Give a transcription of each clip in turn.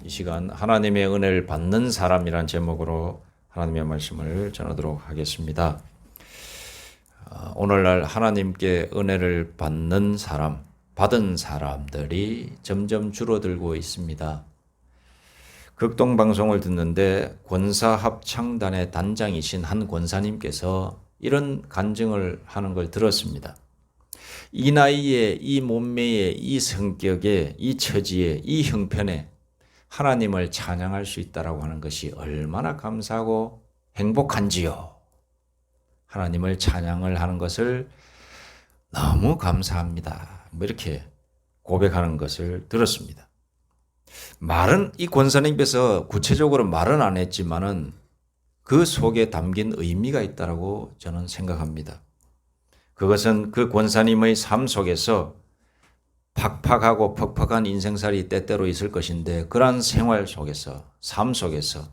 이 시간 하나님의 은혜를 받는 사람이란 제목으로 하나님의 말씀을 전하도록 하겠습니다. 오늘날 하나님께 은혜를 받는 사람, 받은 사람들이 점점 줄어들고 있습니다. 극동방송을 듣는데 권사합창단의 단장이신 한 권사님께서 이런 간증을 하는 걸 들었습니다. 이 나이에, 이 몸매에, 이 성격에, 이 처지에, 이 형편에 하나님을 찬양할 수 있다라고 하는 것이 얼마나 감사하고 행복한지요. 하나님을 찬양을 하는 것을 너무 감사합니다. 이렇게 고백하는 것을 들었습니다. 말은 이 권사님께서 구체적으로 말은 안 했지만은 그 속에 담긴 의미가 있다라고 저는 생각합니다. 그것은 그 권사님의 삶 속에서 팍팍하고 퍽퍽한 인생살이 때때로 있을 것인데 그러한 생활 속에서, 삶 속에서,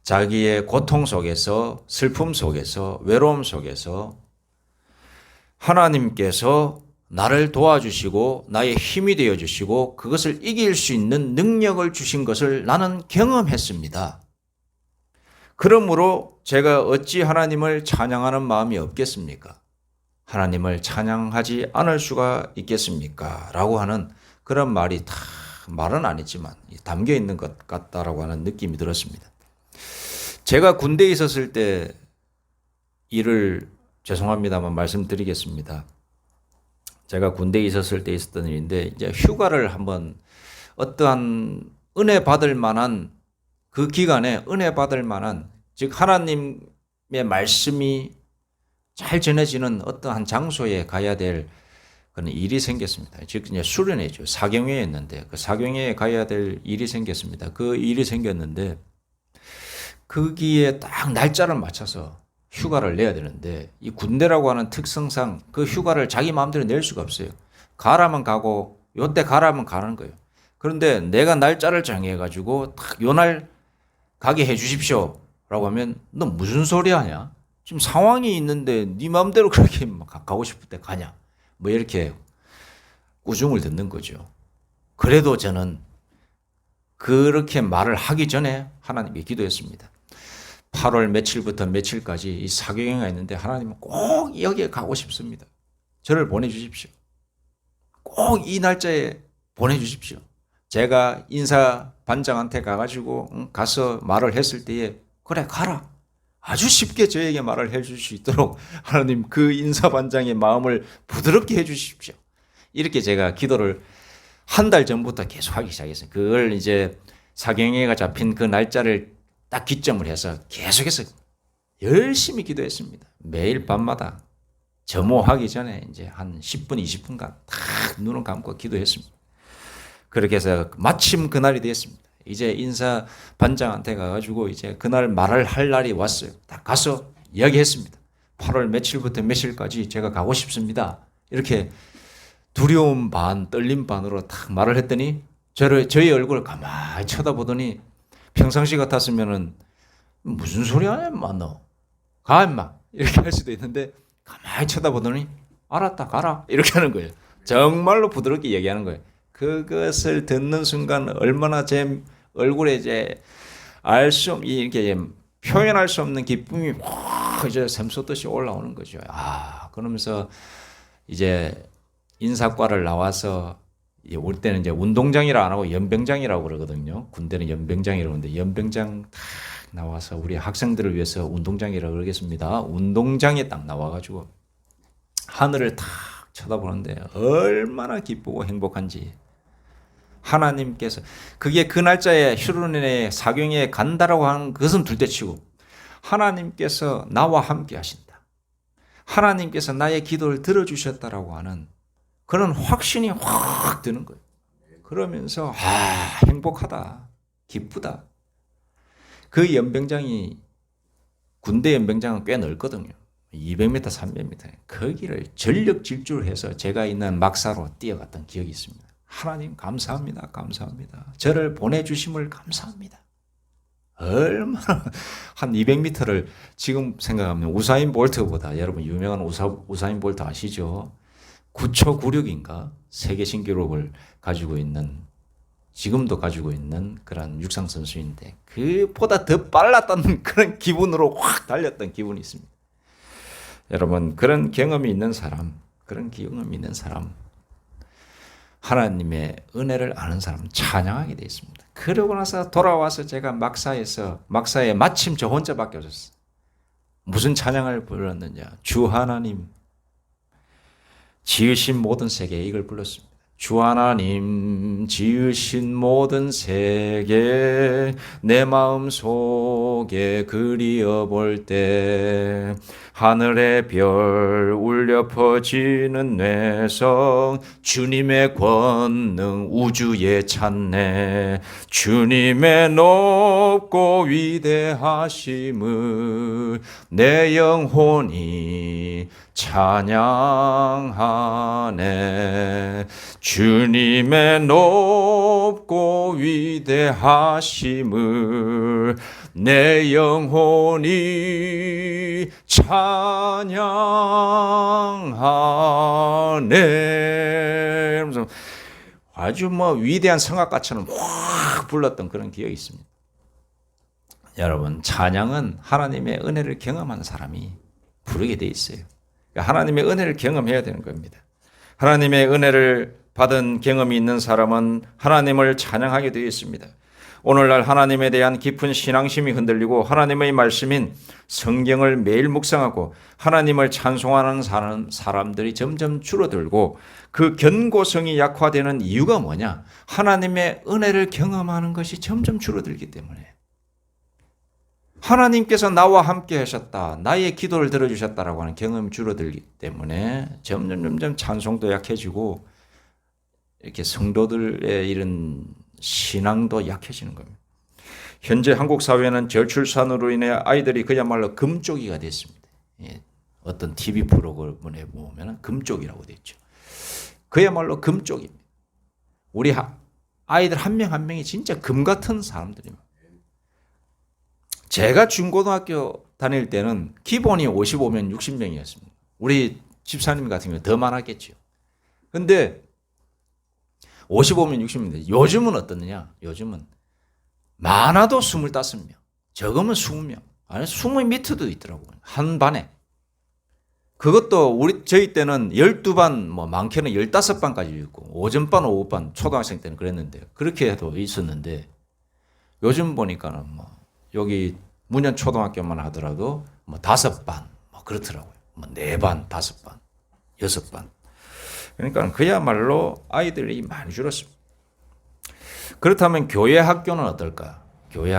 자기의 고통 속에서, 슬픔 속에서, 외로움 속에서 하나님께서 나를 도와주시고 나의 힘이 되어주시고 그것을 이길 수 있는 능력을 주신 것을 나는 경험했습니다. 그러므로 제가 어찌 하나님을 찬양하는 마음이 없겠습니까? 하나님을 찬양하지 않을 수가 있겠습니까? 라고 하는 그런 말이 다 말은 아니지만 담겨 있는 것 같다라고 하는 느낌이 들었습니다. 제가 군대에 있었을 때 일을 죄송합니다만 말씀드리겠습니다. 제가 군대에 있었을 때 있었던 일인데 이제 휴가를 한번 어떠한 은혜 받을 만한 그 기간에 은혜 받을 만한 즉 하나님의 말씀이 잘 전해지는 어떠한 장소에 가야 될 그런 일이 생겼습니다. 즉 이제 수련회죠. 사경회였는데 그 사경회에 가야 될 일이 생겼습니다. 그 일이 생겼는데 거기에 딱 날짜를 맞춰서 휴가를 내야 되는데 이 군대라고 하는 특성상 그 휴가를 자기 마음대로 낼 수가 없어요. 가라면 가고 요때 가라면 가는 거예요. 그런데 내가 날짜를 정해가지고 딱 요 날 가게 해 주십시오 라고 하면 너 무슨 소리 하냐? 지금 상황이 있는데 네 마음대로 그렇게 가고 싶을 때 가냐? 뭐 이렇게 꾸중을 듣는 거죠. 그래도 저는 그렇게 말을 하기 전에 하나님께 기도했습니다. 8월 며칠부터 며칠까지 이 사경회가 있는데 하나님은 꼭 여기에 가고 싶습니다. 저를 보내주십시오. 꼭 이 날짜에 보내주십시오. 제가 인사 반장한테 가가지고 가서 말을 했을 때에 그래 가라. 아주 쉽게 저에게 말을 해 주실 수 있도록 하나님 그 인사 반장의 마음을 부드럽게 해 주십시오. 이렇게 제가 기도를 한 달 전부터 계속 하기 시작했어요. 그걸 이제 사경회가 잡힌 그 날짜를 딱 기점을 해서 계속해서 열심히 기도했습니다. 매일 밤마다 점호하기 전에 이제 한 10분, 20분간 딱 눈을 감고 기도했습니다. 그렇게 해서 마침 그날이 됐습니다. 이제 인사 반장한테 가가지고 이제 그날 말을 할 날이 왔어요. 딱 가서 이야기했습니다. 8월 며칠부터 며칠까지 제가 가고 싶습니다. 이렇게 두려움 반, 떨림 반으로 딱 말을 했더니 저희 얼굴을 가만히 쳐다보더니 평상시 같았으면은 무슨 소리 하냐 인마 너. 가 인마. 이렇게 할 수도 있는데 가만히 쳐다보더니 알았다 가라. 이렇게 하는 거예요. 정말로 부드럽게 얘기하는 거예요. 그것을 듣는 순간 얼마나 제 얼굴에 이제 알 수 없는 이렇게 표현할 수 없는 기쁨이 확 이제 샘솟듯이 올라오는 거죠. 그러면서 이제 인사과를 나와서 올 때는 이제 운동장이라 안 하고 연병장이라고 그러거든요. 군대는 연병장이라고 하는데 연병장 딱 나와서 우리 학생들을 위해서 운동장이라고 그러겠습니다. 운동장에 딱 나와가지고 하늘을 탁 쳐다보는데 얼마나 기쁘고 행복한지. 하나님께서 그게 그 날짜에 휴론에 사경에 간다라고 하는 것은 둘째치고 하나님께서 나와 함께 하신다. 하나님께서 나의 기도를 들어주셨다라고 하는 그런 확신이 확 드는 거예요. 그러면서 행복하다, 기쁘다. 그 연병장이 군대 연병장은 꽤 넓거든요. 200m, 300m. 거기를 전력 질주를 해서 제가 있는 막사로 뛰어갔던 기억이 있습니다. 하나님 감사합니다. 감사합니다. 저를 보내주심을 감사합니다. 얼마나 한 200m를 지금 생각하면 우사인 볼트보다 여러분 유명한 우사인 볼트 아시죠? 9초 96인가 세계 신기록을 가지고 있는 지금도 가지고 있는 그런 육상 선수인데 그보다 더 빨랐던 그런 기분으로 확 달렸던 기분이 있습니다. 여러분, 그런 경험이 있는 사람, 하나님의 은혜를 아는 사람은 찬양하게 되어 있습니다. 그러고 나서 돌아와서 제가 막사에 마침 저 혼자밖에 없었어요. 무슨 찬양을 불렀느냐? 주 하나님 지으신 모든 세계, 이걸 불렀습니다. 주 하나님 지으신 모든 세계 내 마음 속에 그리어 볼 때 하늘의 별 울려 퍼지는 뇌성 주님의 권능 우주에 찾네. 주님의 높고 위대하심을 내 영혼이 찬양하네. 주님의 높고 위대하심을 내 영혼이 찬양하네. 그래서 아주 위대한 성악가처럼 확 불렀던 그런 기억이 있습니다. 여러분, 찬양은 하나님의 은혜를 경험한 사람이 부르게 돼 있어요. 그러니까 하나님의 은혜를 경험해야 되는 겁니다. 하나님의 은혜를 받은 경험이 있는 사람은 하나님을 찬양하게 되어 있습니다. 오늘날 하나님에 대한 깊은 신앙심이 흔들리고 하나님의 말씀인 성경을 매일 묵상하고 하나님을 찬송하는 사람들이 점점 줄어들고 그 견고성이 약화되는 이유가 뭐냐? 하나님의 은혜를 경험하는 것이 점점 줄어들기 때문에. 하나님께서 나와 함께 하셨다, 나의 기도를 들어주셨다라고 하는 경험이 줄어들기 때문에 점점 찬송도 약해지고 이렇게 성도들의 이런 신앙도 약해지는 겁니다. 현재 한국 사회는 저출산으로 인해 아이들이 그야말로 금쪽이가 됐습니다. 어떤 TV 프로그램에 보면 금쪽이라고 되어 있죠. 그야말로 금쪽입니다. 우리 아이들 한 명 한 명이 진짜 금 같은 사람들입니다. 제가 중고등학교 다닐 때는 기본이 55명, 60명이었습니다. 우리 집사님 같은 경우는 더 많았겠죠. 근데 55명, 60명인데 요즘은 어떻느냐? 요즘은 많아도 25명, 적으면 20명, 아니 20 밑에도 있더라고요. 한 반에. 그것도 저희 때는 12반, 많게는 15반까지 있고 오전반, 오후반, 초등학생 때는 그랬는데 그렇게 해도 있었는데 요즘 보니까는 여기 문현 초등학교만 하더라도 5반, 그렇더라고요. 4반, 5반, 6반. 그러니까 그야말로 아이들이 많이 줄었습니다. 그렇다면 교회 학교는 어떨까? 저희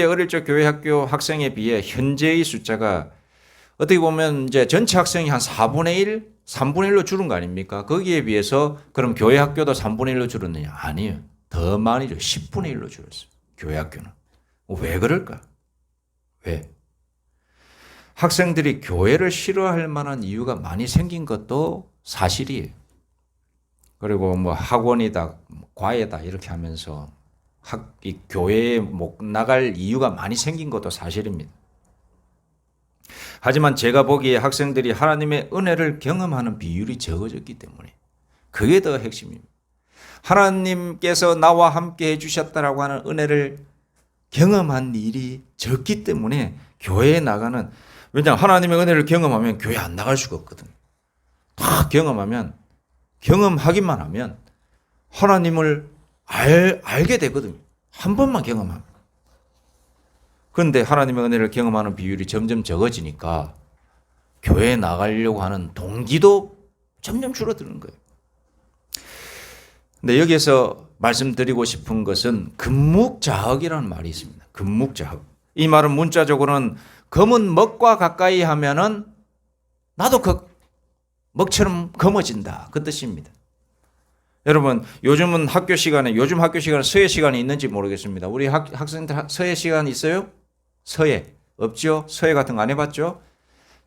어릴 적 교회 학교 학생에 비해 현재의 숫자가 어떻게 보면 이제 전체 학생이 한 4분의 1, 3분의 1로 줄은 거 아닙니까? 거기에 비해서 그럼 교회 학교도 3분의 1로 줄었느냐? 아니요. 더 많이 10분의 1로 줄었어요. 교회 학교는. 왜 그럴까? 왜? 학생들이 교회를 싫어할 만한 이유가 많이 생긴 것도 사실이에요. 그리고 학원이다, 과외다 이렇게 하면서 이 교회에 못 나갈 이유가 많이 생긴 것도 사실입니다. 하지만 제가 보기에 학생들이 하나님의 은혜를 경험하는 비율이 적어졌기 때문에 그게 더 핵심입니다. 하나님께서 나와 함께 해주셨다라고 하는 은혜를 경험한 일이 적기 때문에 교회에 나가는, 왜냐하면 하나님의 은혜를 경험하면 교회 안 나갈 수가 없거든요. 다 경험하기만 하면 하나님을 알게 되거든요. 한 번만 경험하면. 그런데 하나님의 은혜를 경험하는 비율이 점점 적어지니까 교회에 나가려고 하는 동기도 점점 줄어드는 거예요. 근데 여기에서 말씀드리고 싶은 것은 금묵자흑이라는 말이 있습니다. 금묵자흑. 이 말은 문자적으로는 검은 먹과 가까이 하면은 나도 그 먹처럼 검어진다, 그 뜻입니다. 여러분, 요즘 학교 시간에 서예 시간이 있는지 모르겠습니다. 우리 학생들 서예 시간 있어요? 서예 없죠? 서예 같은 거 안 해봤죠?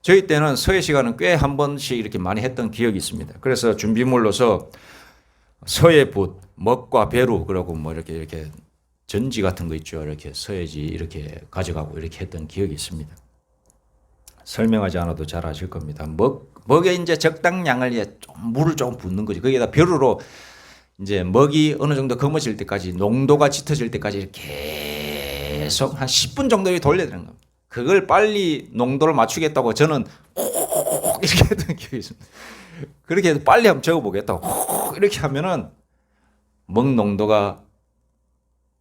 저희 때는 서예 시간은 꽤 한 번씩 이렇게 많이 했던 기억이 있습니다. 그래서 준비물로서 서예붓, 먹과 배루, 그러고 이렇게 전지 같은 거 있죠. 이렇게 서예지 이렇게 가져가고 이렇게 했던 기억이 있습니다. 설명하지 않아도 잘 아실 겁니다. 먹에 이제 적당량을 물을 조금 붓는 거지. 거기에다 벼루로 이제 먹이 어느 정도 검어질 때까지 농도가 짙어질 때까지 계속 한 10분 정도 돌려야 되는 겁니다. 그걸 빨리 농도를 맞추겠다고 저는 콕 이렇게 했던 기억이 있습니다. 그렇게 해서 빨리 한번 적어보겠다고 콕 이렇게 하면은 먹 농도가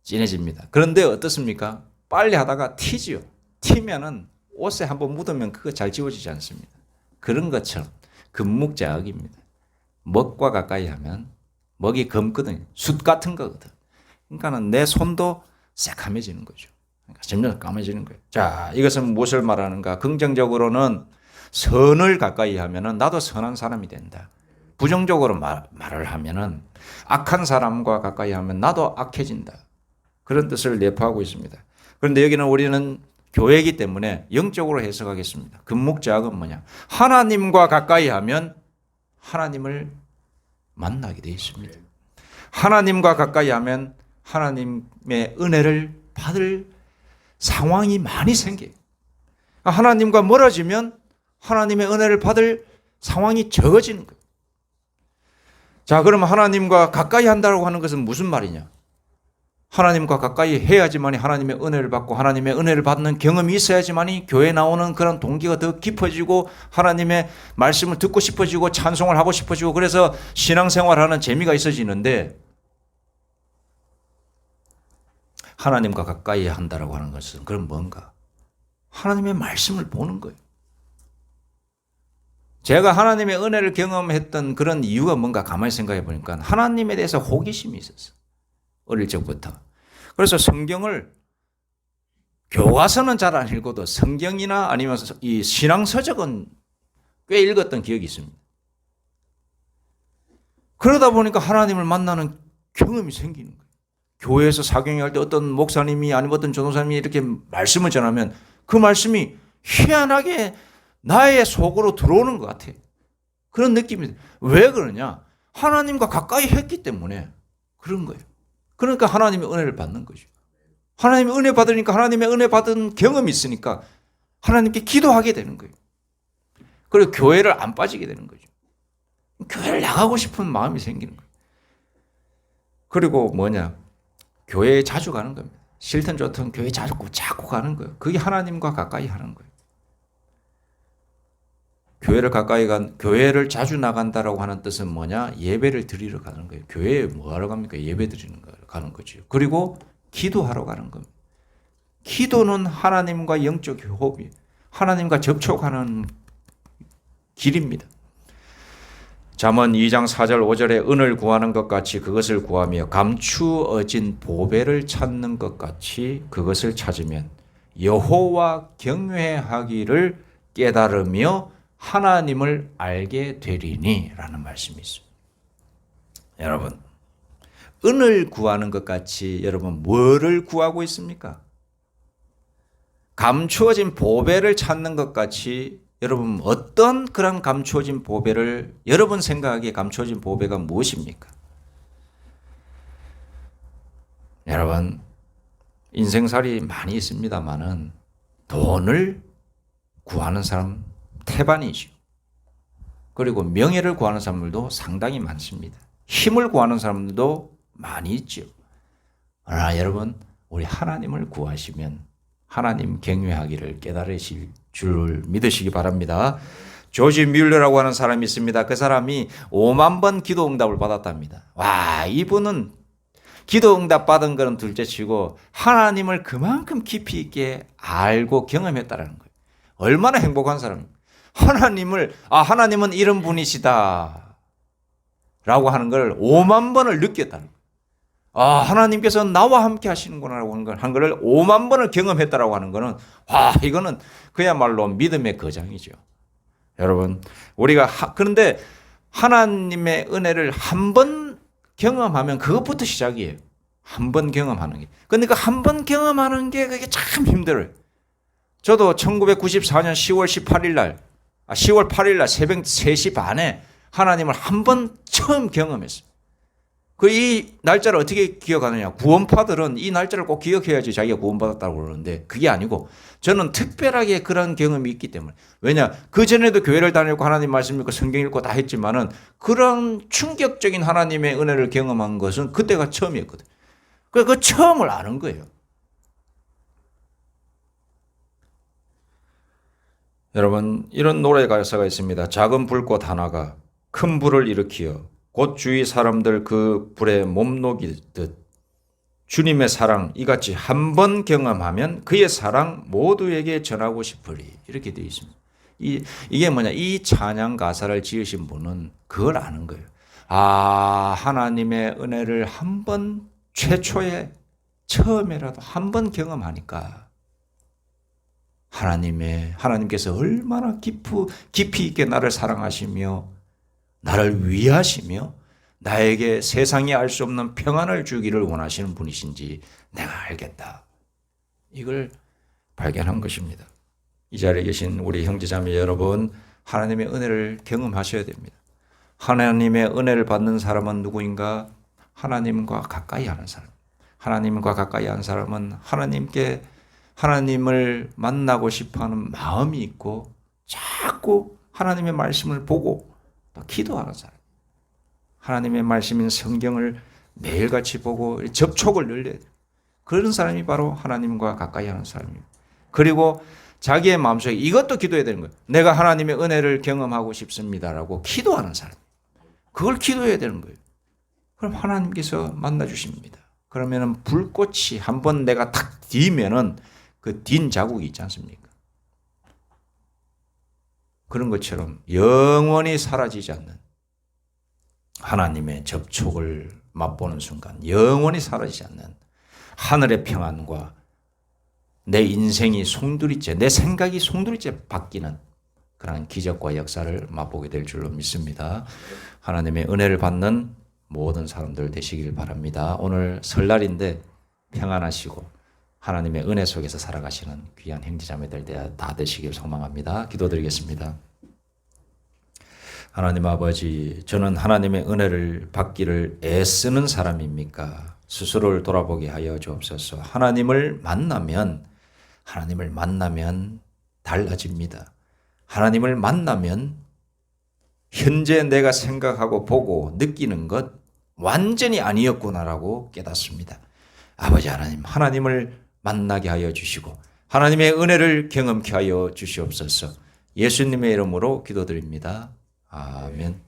진해집니다. 그런데 어떻습니까? 빨리 하다가 튀지요. 튀면은 옷에 한번 묻으면 그거 잘 지워지지 않습니다. 그런 것처럼 금묵자학입니다. 먹과 가까이 하면 먹이 검거든요. 숯 같은 거거든. 그러니까는 내 손도 새카매지는 거죠. 그러니까 점점 까매지는 거예요. 자, 이것은 무엇을 말하는가? 긍정적으로는 선을 가까이 하면은 나도 선한 사람이 된다. 부정적으로 말을 하면은 악한 사람과 가까이 하면 나도 악해진다. 그런 뜻을 내포하고 있습니다. 그런데 여기는 우리는 교회이기 때문에 영적으로 해석하겠습니다. 금묵자학은 뭐냐? 하나님과 가까이 하면 하나님을 만나게 되어 있습니다. 하나님과 가까이 하면 하나님의 은혜를 받을 상황이 많이 생겨요. 하나님과 멀어지면 하나님의 은혜를 받을 상황이 적어지는 거예요. 자, 그러면 하나님과 가까이 한다고 하는 것은 무슨 말이냐? 하나님과 가까이 해야지만이 하나님의 은혜를 받고 하나님의 은혜를 받는 경험이 있어야지만이 교회 나오는 그런 동기가 더 깊어지고 하나님의 말씀을 듣고 싶어지고 찬송을 하고 싶어지고 그래서 신앙생활하는 재미가 있어지는데 하나님과 가까이 한다라고 하는 것은 그럼 뭔가? 하나님의 말씀을 보는 거예요. 제가 하나님의 은혜를 경험했던 그런 이유가 뭔가 가만히 생각해 보니까 하나님에 대해서 호기심이 있었어요. 어릴 적부터. 그래서 성경을 교과서는 잘 안 읽어도 성경이나 아니면 이 신앙서적은 꽤 읽었던 기억이 있습니다. 그러다 보니까 하나님을 만나는 경험이 생기는 거예요. 교회에서 사경할 때 어떤 목사님이 아니면 어떤 전도사님이 이렇게 말씀을 전하면 그 말씀이 희한하게 나의 속으로 들어오는 것 같아요. 그런 느낌이. 왜 그러냐? 하나님과 가까이 했기 때문에 그런 거예요. 그러니까 하나님의 은혜를 받는 거죠. 하나님의 은혜 받으니까 하나님의 은혜 받은 경험이 있으니까 하나님께 기도하게 되는 거예요. 그리고 교회를 안 빠지게 되는 거죠. 교회를 나가고 싶은 마음이 생기는 거예요. 그리고 뭐냐? 교회에 자주 가는 겁니다. 싫든 좋든 교회에 자꾸 가는 거예요. 그게 하나님과 가까이 하는 거예요. 교회를 자주 나간다라고 하는 뜻은 뭐냐? 예배를 드리러 가는 거예요. 교회에 뭐 하러 갑니까? 예배 드리는 거 가는 거죠. 그리고 기도하러 가는 겁니다. 기도는 하나님과 영적 호흡이, 하나님과 접촉하는 길입니다. 잠언 2장 4절 5절에 은을 구하는 것 같이 그것을 구하며 감추어진 보배를 찾는 것 같이 그것을 찾으면 여호와 경외하기를 깨달으며 하나님을 알게 되리니 라는 말씀이 있습니다. 여러분, 은을 구하는 것 같이 여러분 뭐를 구하고 있습니까? 감추어진 보배를 찾는 것 같이 여러분 어떤 그런 감추어진 보배를 여러분 생각하기에 감추어진 보배가 무엇입니까? 여러분 인생살이 많이 있습니다만은 돈을 구하는 사람 태반이죠. 그리고 명예를 구하는 사람들도 상당히 많습니다. 힘을 구하는 사람들도 많이 있죠. 그러나 여러분 우리 하나님을 구하시면 하나님 경외하기를 깨달으실 줄 믿으시기 바랍니다. 조지 뮬러라고 하는 사람이 있습니다. 그 사람이 5만 번 기도 응답을 받았답니다. 와, 이분은 기도 응답 받은 거는 둘째치고 하나님을 그만큼 깊이 있게 알고 경험했다는 거예요. 얼마나 행복한 사람입니까? 하나님은 이런 분이시다 라고 하는 걸 5만 번을 느꼈다는 거예요. 하나님께서 나와 함께 하시는구나라고 한 거를 5만 번을 경험했다라고 하는 거는 이거는 그야말로 믿음의 거장이죠. 여러분, 그런데 하나님의 은혜를 한 번 경험하면 그것부터 시작이에요. 한 번 경험하는 게. 그런데 그 한 번 경험하는 게 그게 참 힘들어요. 저도 1994년 10월 8일 날 새벽 3시 반에 하나님을 한 번 처음 경험했어요. 그 이 날짜를 어떻게 기억하느냐? 구원파들은 이 날짜를 꼭 기억해야지 자기가 구원받았다고 그러는데 그게 아니고 저는 특별하게 그런 경험이 있기 때문에. 왜냐? 그전에도 교회를 다녔고 하나님 말씀 읽고 성경 읽고 다 했지만은 그런 충격적인 하나님의 은혜를 경험한 것은 그때가 처음이었거든. 그 처음을 아는 거예요. 여러분, 이런 노래 가사가 있습니다. 작은 불꽃 하나가 큰 불을 일으키어 곧 주위 사람들 그 불에 몸 녹이듯 주님의 사랑 이같이 한 번 경험하면 그의 사랑 모두에게 전하고 싶으리. 이렇게 되어 있습니다. 이게 뭐냐? 이 찬양 가사를 지으신 분은 그걸 아는 거예요. 아, 하나님의 은혜를 한 번 최초에 처음에라도 한 번 경험하니까 하나님께서 얼마나 깊이 있게 나를 사랑하시며 나를 위하시며 나에게 세상이 알 수 없는 평안을 주기를 원하시는 분이신지 내가 알겠다. 이걸 발견한 것입니다. 이 자리에 계신 우리 형제자매 여러분, 하나님의 은혜를 경험하셔야 됩니다. 하나님의 은혜를 받는 사람은 누구인가? 하나님과 가까이 하는 사람. 하나님과 가까이 하는 사람은 하나님을 만나고 싶어하는 마음이 있고 자꾸 하나님의 말씀을 보고 또 기도하는 사람. 하나님의 말씀인 성경을 매일같이 보고 접촉을 늘려야 돼요. 그런 사람이 바로 하나님과 가까이 하는 사람입니다. 그리고 자기의 마음속에 이것도 기도해야 되는 거예요. 내가 하나님의 은혜를 경험하고 싶습니다라고 기도하는 사람. 그걸 기도해야 되는 거예요. 그럼 하나님께서 만나주십니다. 그러면은 불꽃이 한번 내가 탁 뒤면은 그 딘 자국이 있지 않습니까? 그런 것처럼 영원히 사라지지 않는 하나님의 접촉을 맛보는 순간 영원히 사라지지 않는 하늘의 평안과 내 인생이 송두리째, 내 생각이 송두리째 바뀌는 그런 기적과 역사를 맛보게 될 줄로 믿습니다. 하나님의 은혜를 받는 모든 사람들 되시길 바랍니다. 오늘 설날인데 평안하시고 하나님의 은혜 속에서 살아가시는 귀한 형제자매들 다 되시길 소망합니다. 기도드리겠습니다. 하나님 아버지, 저는 하나님의 은혜를 받기를 애쓰는 사람입니까? 스스로를 돌아보게 하여 주옵소서. 하나님을 만나면 달라집니다. 하나님을 만나면 현재 내가 생각하고 보고 느끼는 것 완전히 아니었구나라고 깨닫습니다. 아버지 하나님, 하나님을 만나게 하여 주시고 하나님의 은혜를 경험케 하여 주시옵소서. 예수님의 이름으로 기도드립니다. 아멘.